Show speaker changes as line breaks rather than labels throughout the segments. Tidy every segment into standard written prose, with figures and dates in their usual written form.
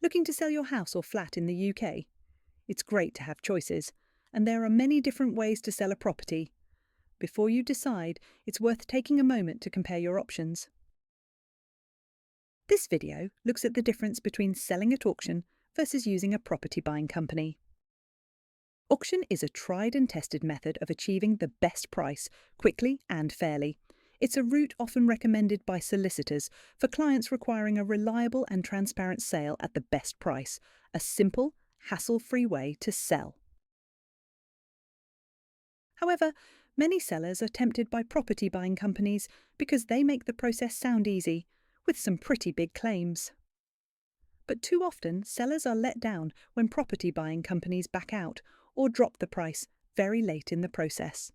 Looking to sell your house or flat in the UK? It's great to have choices, and there are many different ways to sell a property. Before you decide, it's worth taking a moment to compare your options. This video looks at the difference between selling at auction versus using a property buying company. Auction is a tried and tested method of achieving the best price, quickly and fairly. It's a route often recommended by solicitors for clients requiring a reliable and transparent sale at the best price, a simple, hassle-free way to sell. However, many sellers are tempted by property buying companies because they make the process sound easy, with some pretty big claims. But too often, sellers are let down when property buying companies back out or drop the price very late in the process.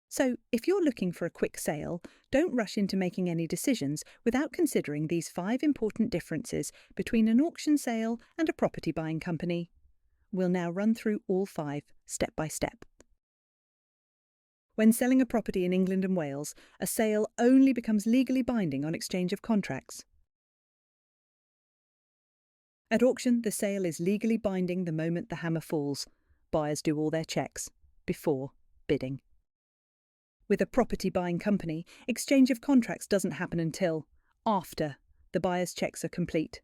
So, if you're looking for a quick sale, don't rush into making any decisions without considering these 5 important differences between an auction sale and a property buying company. We'll now run through all 5, step by step. When selling a property in England and Wales, a sale only becomes legally binding on exchange of contracts. At auction, the sale is legally binding the moment the hammer falls. Buyers do all their checks before bidding. With a property buying company, exchange of contracts doesn't happen until after the buyer's checks are complete.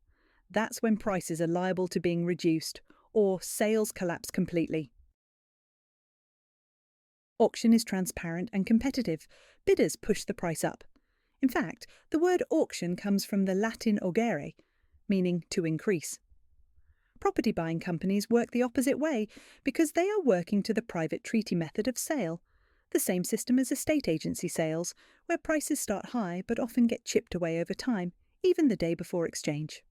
That's when prices are liable to being reduced or sales collapse completely. Auction is transparent and competitive. Bidders push the price up. In fact, the word auction comes from the Latin augere, meaning to increase. Property buying companies work the opposite way because they are working to the private treaty method of sale, the same system as estate agency sales, where prices start high but often get chipped away over time, even the day before exchange.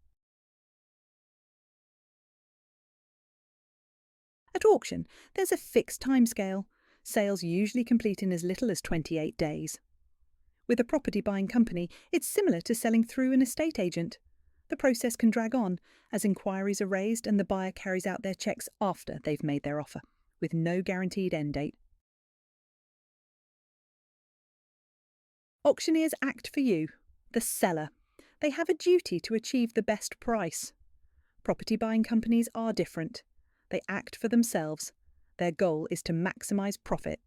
At auction, there's a fixed timescale. Sales usually complete in as little as 28 days. With a property buying company, it's similar to selling through an estate agent. The process can drag on as inquiries are raised and the buyer carries out their checks after they've made their offer, with no guaranteed end date. Auctioneers act for you, the seller. They have a duty to achieve the best price. Property buying companies are different. They act for themselves. Their goal is to maximise profit.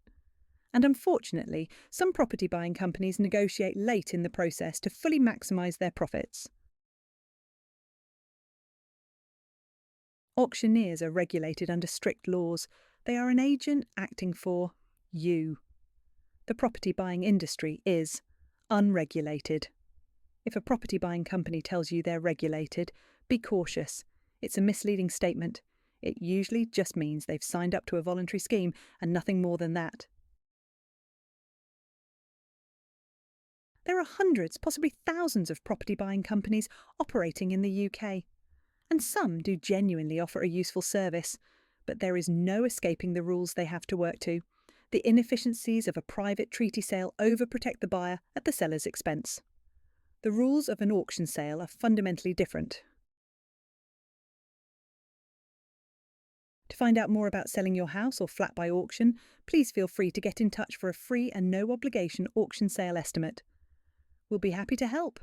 And unfortunately, some property buying companies negotiate late in the process to fully maximise their profits. Auctioneers are regulated under strict laws. They are an agent acting for you. The property buying industry is unregulated. If a property buying company tells you they're regulated, be cautious. It's a misleading statement. It usually just means they've signed up to a voluntary scheme and nothing more than that. There are hundreds, possibly thousands of property buying companies operating in the UK. And some do genuinely offer a useful service, but there is no escaping the rules they have to work to. The inefficiencies of a private treaty sale overprotect the buyer at the seller's expense. The rules of an auction sale are fundamentally different. To find out more about selling your house or flat by auction, please feel free to get in touch for a free and no-obligation auction sale estimate. We'll be happy to help.